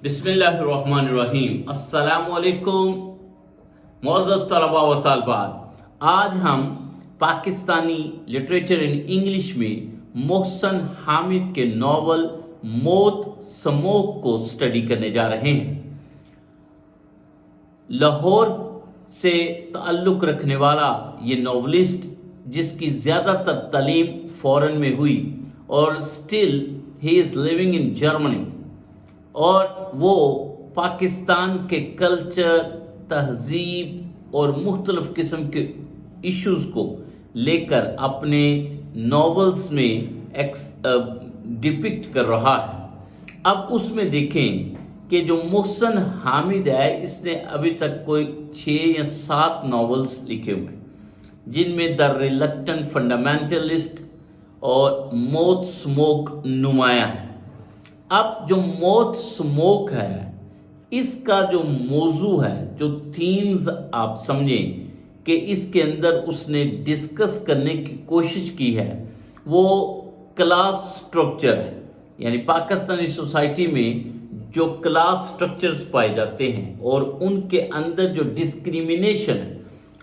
بسم اللہ الرحمن الرحیم۔ السلام علیکم معزز طلباء و طالبات۔ آج ہم پاکستانی لٹریچر ان انگلش میں محسن حامد کے ناول موت سموک کو سٹڈی کرنے جا رہے ہیں۔ لاہور سے تعلق رکھنے والا یہ ناولسٹ، جس کی زیادہ تر تعلیم فورن میں ہوئی اور still he is living in Germany, اور وہ پاکستان کے کلچر، تہذیب اور مختلف قسم کے ایشوز کو لے کر اپنے ناولز میں ڈپکٹ کر رہا ہے۔ اب اس میں دیکھیں کہ جو محسن حامد ہے، اس نے ابھی تک کوئی 6 یا 7 ناولز لکھے ہوئے ہیں، جن میں دا ریلکٹنٹ فنڈامنٹلسٹ اور موت سموک نمایاں ہے۔ اب جو موت سموک ہے، اس کا جو موضوع ہے، جو تھیمز آپ سمجھیں کہ اس کے اندر اس نے ڈسکس کرنے کی کوشش کی ہے، وہ کلاس سٹرکچر ہے۔ یعنی پاکستانی سوسائٹی میں جو کلاس سٹرکچرز پائے جاتے ہیں اور ان کے اندر جو ڈسکریمنیشن ہے،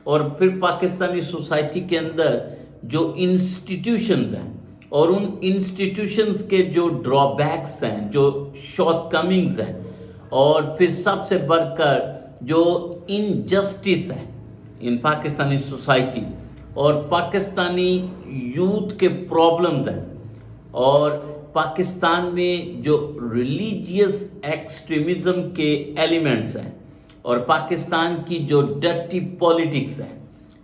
اور پھر پاکستانی سوسائٹی کے اندر جو انسٹیٹیوشنز ہیں اور ان انسٹیٹیوشنز کے جو ڈرا بیکس ہیں، جو شارٹ کمنگز ہیں، اور پھر سب سے بڑھ کر جو انجسٹس ہے ان پاکستانی سوسائٹی اور پاکستانی یوتھ کے پرابلمز ہیں، اور پاکستان میں جو ریلیجیس ایکسٹریمزم کے ایلیمنٹس ہیں، اور پاکستان کی جو ڈرٹی پولیٹکس ہے،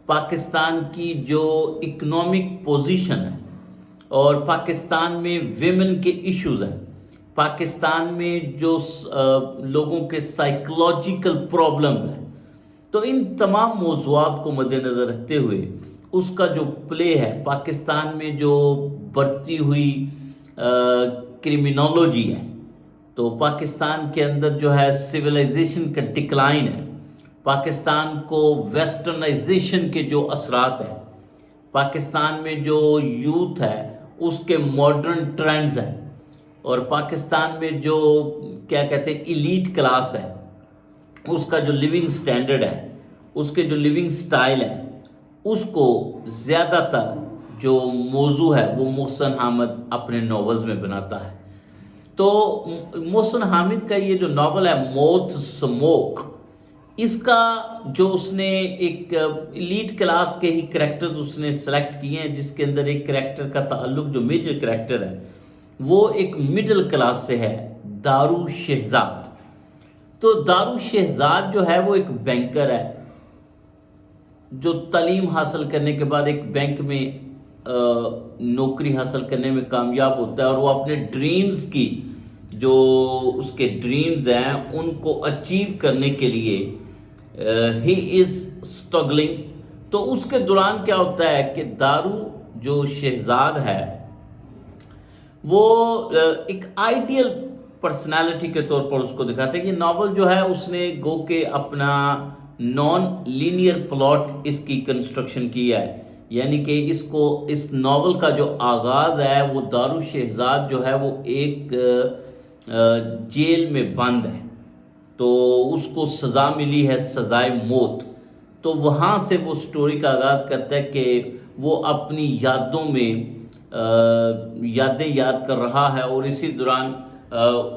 پاکستان کی جو اکنامک پوزیشن ہے، اور پاکستان میں ویمن کے ایشوز ہیں، پاکستان میں جو لوگوں کے سائیکولوجیکل پرابلمز ہیں، تو ان تمام موضوعات کو مد نظر رکھتے ہوئے اس کا جو پلے ہے، پاکستان میں جو بڑھتی ہوئی کرمنالوجی ہے، تو پاکستان کے اندر جو ہے سویلائزیشن کا ڈکلائن ہے، پاکستان کو ویسٹرنائزیشن کے جو اثرات ہیں، پاکستان میں جو یوتھ ہے اس کے ماڈرن ٹرینڈز ہیں، اور پاکستان میں جو کیا کہتے ہیں ایلیٹ کلاس ہے، اس کا جو لیونگ سٹینڈرڈ ہے، اس کے جو لیونگ سٹائل ہے، اس کو زیادہ تر جو موضوع ہے وہ محسن حامد اپنے ناولز میں بناتا ہے۔ تو محسن حامد کا یہ جو ناول ہے موت سموک، اس کا جو اس نے ایک ایلیٹ کلاس کے ہی کریکٹرز اس نے سلیکٹ کیے ہیں، جس کے اندر ایک کریکٹر کا تعلق، جو میجر کریکٹر ہے، وہ ایک مڈل کلاس سے ہے، دارو شہزاد۔ تو دارو شہزاد جو ہے وہ ایک بینکر ہے، جو تعلیم حاصل کرنے کے بعد ایک بینک میں نوکری حاصل کرنے میں کامیاب ہوتا ہے، اور وہ اپنے ڈریمز کی جو اس کے ڈریمز ہیں ان کو اچیو کرنے کے لیے ہی از اسٹرگلنگ۔ تو اس کے دوران کیا ہوتا ہے کہ دارو جو شہزاد ہے، وہ ایک آئیڈیل پرسنالٹی کے طور پر اس کو دکھاتے ہیں۔ یہ ناول جو ہے اس نے گو کہ اپنا نان لینئر پلاٹ اس کی کنسٹرکشن کیا ہے، یعنی کہ اس ناول کا جو آغاز ہے، وہ دارو شہزاد جو ہے وہ ایک جیل میں بند ہے، تو اس کو سزا ملی ہے، سزائے موت۔ تو وہاں سے وہ سٹوری کا آغاز کرتا ہے کہ وہ اپنی یادوں میں یادیں یاد کر رہا ہے، اور اسی دوران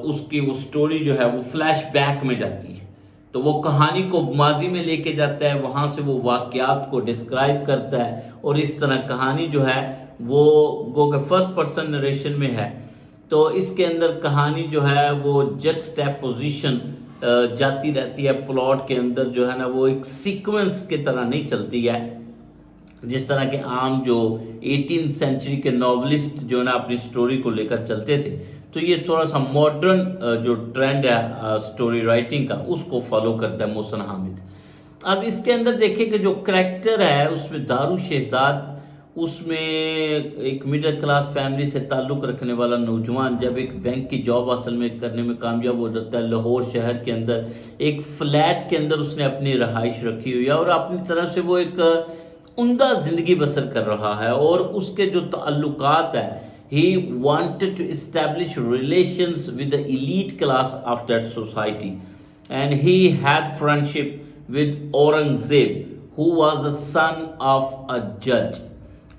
اس کی وہ سٹوری جو ہے وہ فلیش بیک میں جاتی ہے، تو وہ کہانی کو ماضی میں لے کے جاتا ہے، وہاں سے وہ واقعات کو ڈسکرائب کرتا ہے، اور اس طرح کہانی جو ہے وہ گو کہ فرسٹ پرسن نریشن میں ہے۔ تو اس کے اندر کہانی جو ہے وہ جکسٹیپ پوزیشن جاتی رہتی ہے، پلاٹ کے اندر جو ہے نا وہ ایک سیکوینس کی طرح نہیں چلتی ہے، جس طرح کہ عام جو 18 سینچری کے ناولسٹ جو ہے نا اپنی سٹوری کو لے کر چلتے تھے۔ تو یہ تھوڑا سا ماڈرن جو ٹرینڈ ہے سٹوری رائٹنگ کا، اس کو فالو کرتا ہے محسن حامد۔ اب اس کے اندر دیکھیں کہ جو کریکٹر ہے اس میں دارو شہزاد، اس میں ایک مڈل کلاس فیملی سے تعلق رکھنے والا نوجوان جب ایک بینک کی جاب حاصل میں کرنے میں کامیاب ہو جاتا ہے، لاہور شہر کے اندر ایک فلیٹ کے اندر اس نے اپنی رہائش رکھی ہوئی ہے، اور اپنی طرح سے وہ ایک عمدہ زندگی بسر کر رہا ہے، اور اس کے جو تعلقات ہیں He wanted to establish relations with the elite class of that society, and he had friendship with Aurangzeb, who was the son of a judge.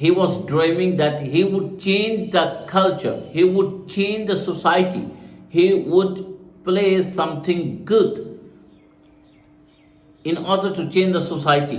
he was dreaming that he would change the culture, he would change the society, he would play something good in order to change the society.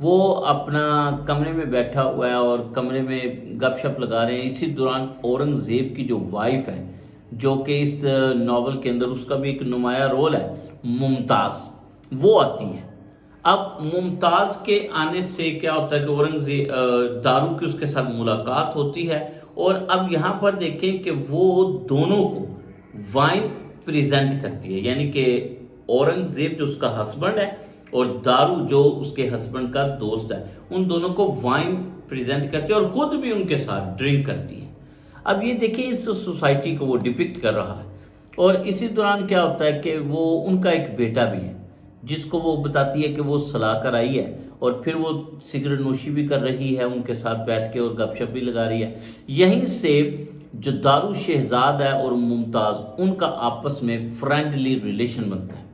وہ اپنا کمرے میں بیٹھا ہوا ہے اور کمرے میں گپ شپ لگا رہے ہیں. اسی دوران اورنگزیب کی جو وائف ہے، جو کہ اس ناول کے اندر اس کا بھی ایک نمایاں رول ہے، ممتاز، وہ آتی ہے. اب ممتاز کے آنے سے کیا ہوتا ہے کہ اورنگزیب دارو کی اس کے ساتھ ملاقات ہوتی ہے، اور اب یہاں پر دیکھیں کہ وہ دونوں کو وائن پریزنٹ کرتی ہے. یعنی کہ اورنگزیب جو اس کا ہسبینڈ ہے اور دارو جو اس کے ہسبینڈ کا دوست ہے، ان دونوں کو وائن پریزنٹ کرتی ہے اور خود بھی ان کے ساتھ ڈرنک کرتی ہے. اب یہ دیکھیں اس سوسائٹی کو وہ ڈپکٹ کر رہا ہے. اور اسی دوران کیا ہوتا ہے کہ وہ ان کا ایک بیٹا بھی ہے، جس کو وہ بتاتی ہے کہ وہ سلا کر آئی ہے، اور پھر وہ سگریٹ نوشی بھی کر رہی ہے ان کے ساتھ بیٹھ کے اور گپ شپ بھی لگا رہی ہے. یہیں سے جو دارو شہزاد ہے اور ممتاز، ان کا آپس میں فرینڈلی ریلیشن بنتا ہے.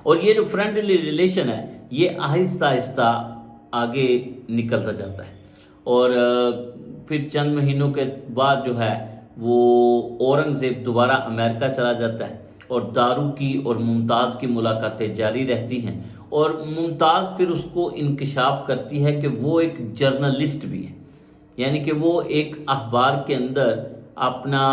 اور یہ جو فرینڈلی ریلیشن ہے یہ آہستہ آہستہ آگے نکلتا جاتا ہے. اور پھر چند مہینوں کے بعد جو ہے وہ اورنگزیب دوبارہ امریکہ چلا جاتا ہے، اور دارو کی اور ممتاز کی ملاقاتیں جاری رہتی ہیں. اور ممتاز پھر اس کو انکشاف کرتی ہے کہ وہ ایک جرنلسٹ بھی ہے. یعنی کہ وہ ایک اخبار کے اندر اپنا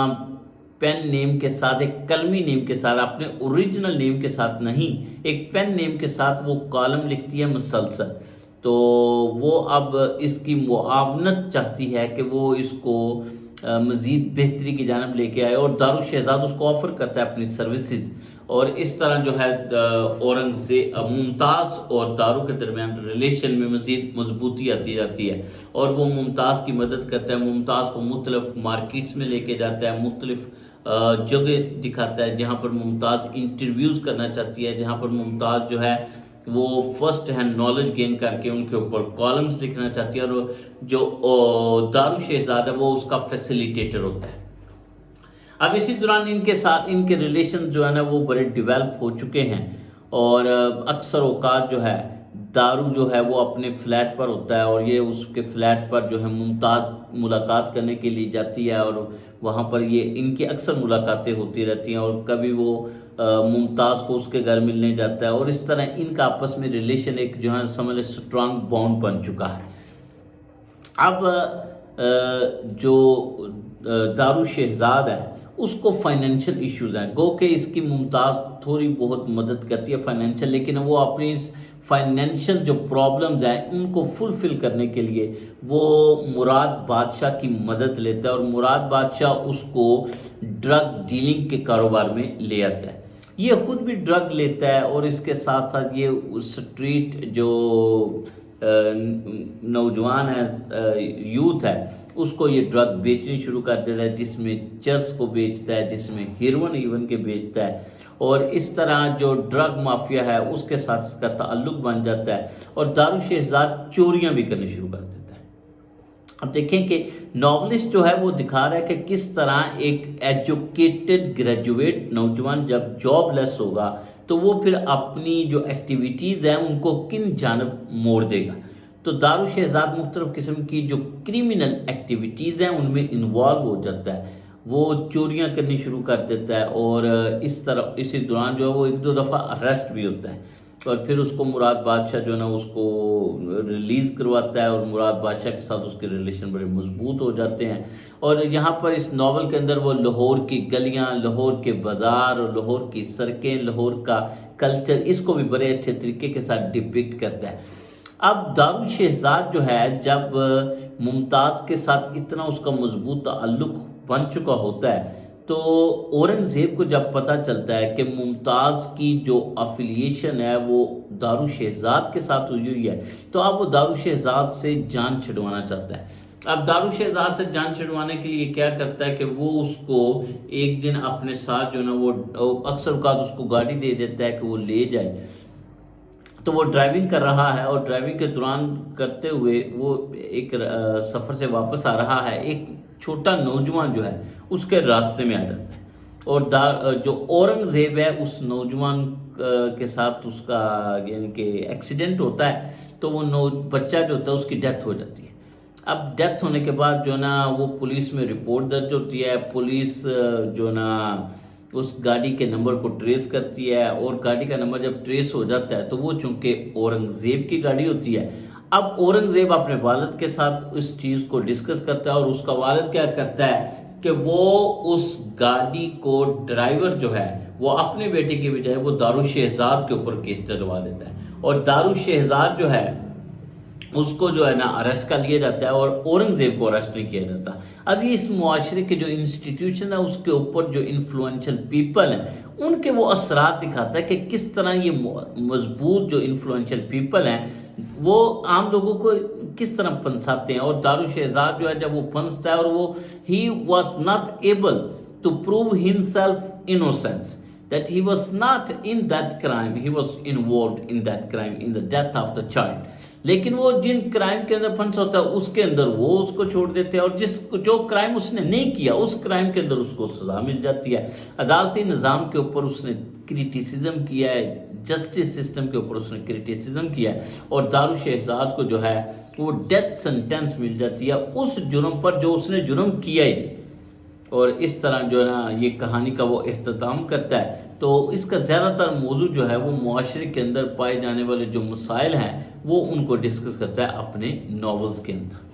پین نیم کے ساتھ، ایک قلمی نیم کے ساتھ، اپنے اوریجنل نیم کے ساتھ نہیں، ایک پین نیم کے ساتھ وہ کالم لکھتی ہے مسلسل. تو وہ اب اس کی معاونت چاہتی ہے کہ وہ اس کو مزید بہتری کی جانب لے کے آئے، اور دارو شہزاد اس کو آفر کرتا ہے اپنی سروسز. اور اس طرح جو ہے اورنگزیب، ممتاز اور دارو کے درمیان ریلیشن میں مزید مضبوطی آتی جاتی ہے. اور وہ ممتاز کی مدد کرتا ہے، ممتاز کو مختلف مارکیٹس میں لے کے جاتا ہے، مختلف جگہ دکھاتا ہے جہاں پر ممتاز انٹرویوز کرنا چاہتی ہے، جہاں پر ممتاز جو ہے وہ فرسٹ ہینڈ نالج گین کر کے ان کے اوپر کالمز لکھنا چاہتی ہے. اور جو دارو شہزاد ہے وہ اس کا فیسیلیٹیٹر ہوتا ہے. اب اسی دوران ان کے ساتھ ان کے ریلیشن جو ہے نا وہ بڑے ڈیولپ ہو چکے ہیں. اور اکثر اوقات جو ہے دارو جو ہے وہ اپنے فلیٹ پر ہوتا ہے، اور یہ اس کے فلیٹ پر جو ہے ممتاز ملاقات کرنے کے لیے جاتی ہے، اور وہاں پر یہ ان کی اکثر ملاقاتیں ہوتی رہتی ہیں. اور کبھی وہ ممتاز کو اس کے گھر ملنے جاتا ہے، اور اس طرح ان کا آپس میں ریلیشن ایک جو ہے سمجھ لیں اسٹرانگ بانڈ بن چکا ہے. اب جو دارو شہزاد ہے اس کو فائنینشیل ایشوز ہیں، گو کہ اس کی ممتاز تھوڑی بہت مدد کرتی ہے فائنینشیل، لیکن وہ اپنی اس فائنینشیل جو پرابلمز ہیں ان کو فلفل کرنے کے لیے وہ مراد بادشاہ کی مدد لیتا ہے، اور مراد بادشاہ اس کو ڈرگ ڈیلنگ کے کاروبار میں لے آتا ہے. یہ خود بھی ڈرگ لیتا ہے، اور اس کے ساتھ ساتھ یہ اسٹریٹ جو نوجوان ہے، یوتھ ہے، اس کو یہ ڈرگ بیچنی شروع کر دیتا ہے، جس میں چرس کو بیچتا ہے، جس میں ہیروئن ایون کے بیچتا ہے. اور اس طرح جو ڈرگ مافیا ہے اس کے ساتھ اس کا تعلق بن جاتا ہے، اور دارو شہزاد چوریاں بھی کرنی شروع کر دیتا ہے. اب دیکھیں کہ ناولسٹ جو ہے وہ دکھا رہا ہے کہ کس طرح ایک ایجوکیٹڈ گریجویٹ نوجوان جب جاب لیس ہوگا تو وہ پھر اپنی جو ایکٹیویٹیز ہیں ان کو کن جانب موڑ دے گا. تو دارو شہزاد مختلف قسم کی جو کریمنل ایکٹیویٹیز ہیں ان میں انوالو ہو جاتا ہے، وہ چوریاں کرنی شروع کر دیتا ہے، اور اس طرح اسی دوران جو ہے وہ ایک دو دفعہ اریسٹ بھی ہوتا ہے. اور پھر اس کو مراد بادشاہ جو ہے نا اس کو ریلیز کرواتا ہے، اور مراد بادشاہ کے ساتھ اس کے ریلیشن بڑے مضبوط ہو جاتے ہیں. اور یہاں پر اس ناول کے اندر وہ لاہور کی گلیاں، لاہور کے بازار اور لاہور کی سڑکیں، لاہور کا کلچر، اس کو بھی بڑے اچھے طریقے کے ساتھ ڈپکٹ کرتا ہے. اب دارو شہزاد جو ہے جب ممتاز کے ساتھ اتنا اس کا مضبوط تعلق بن چکا ہوتا ہے تو اورنگزیب کو جب پتہ چلتا ہے کہ ممتاز کی جو افیلیشن ہے وہ دارو شہزاد کے ساتھ ہوئی ہوئی ہے، تو اب وہ دارو شہزاد سے جان چھڑوانا چاہتا ہے. اب دارو شہزاد سے جان چھڑوانے کے لیے کیا کرتا ہے کہ وہ اس کو ایک دن اپنے ساتھ جو نا وہ اکثر اوقات اس کو گاڑی دے دیتا ہے کہ وہ لے جائے. تو وہ ڈرائیونگ کر رہا ہے، اور ڈرائیونگ کے دوران کرتے ہوئے وہ ایک سفر سے واپس آ رہا ہے، ایک چھوٹا نوجوان جو ہے اس کے راستے میں آ جاتا ہے، اور جو اورنگزیب ہے اس نوجوان کے ساتھ اس کا یعنی کہ ایکسیڈنٹ ہوتا ہے، تو وہ بچہ جو ہوتا ہے اس کی ڈیتھ ہو جاتی ہے. اب ڈیتھ ہونے کے بعد جو نا وہ پولیس میں رپورٹ درج ہوتی ہے. پولیس جو نا اس گاڑی کے نمبر کو ٹریس کرتی ہے، اور گاڑی کا نمبر جب ٹریس ہو جاتا ہے تو وہ چونکہ اورنگزیب کی گاڑی ہوتی ہے، اب اورنگزیب اپنے والد کے ساتھ اس چیز کو ڈسکس کرتا ہے، اور اس کا والد کیا کرتا ہے کہ وہ اس گاڑی کو ڈرائیور جو ہے وہ اپنے بیٹے کی بجائے وہ دارالشہزاد کے اوپر کیس ڈلوا دیتا ہے، اور دارالشہزاد جو ہے اس کو جو ہے نا اریسٹ کر لیا جاتا ہے، اور اورنگزیب کو اریسٹ نہیں کیا جاتا۔ اب یہ اس معاشرے کے جو انسٹیٹیوشن ہے اس کے اوپر جو انفلوئنشل پیپل ہیں ان کے وہ اثرات دکھاتا ہے کہ کس طرح یہ مضبوط جو انفلوئنشل پیپل ہیں وہ عام لوگوں کو کس طرح پھنساتے ہیں۔ اور دارالشہزاد جو ہے جب وہ پھنستا ہے، اور وہ he was not able to prove himself innocence that he was not in that crime, he was involved in that crime, in the death of the child. لیکن وہ جن کرائم کے اندر پھنسا ہوتا ہے اس کے اندر وہ اس کو چھوڑ دیتے ہیں، اور جو کرائم اس نے نہیں کیا اس کرائم کے اندر اس کو سزا مل جاتی ہے۔ عدالتی نظام کے اوپر اس نے کریٹیسزم کیا ہے، جسٹس سسٹم کے اوپر اس نے کریٹیسزم کیا ہے، اور دارالشہزاد کو جو ہے وہ ڈیتھ سینٹینس مل جاتی ہے اس جرم پر جو اس نے جرم کیا ہی نہیں۔ اور اس طرح جو ہے نا یہ کہانی کا وہ اختتام کرتا ہے۔ تو اس کا زیادہ تر موضوع جو ہے وہ معاشرے کے اندر پائے جانے والے جو مسائل ہیں وہ ان کو ڈسکس کرتا ہے اپنے ناولز کے اندر۔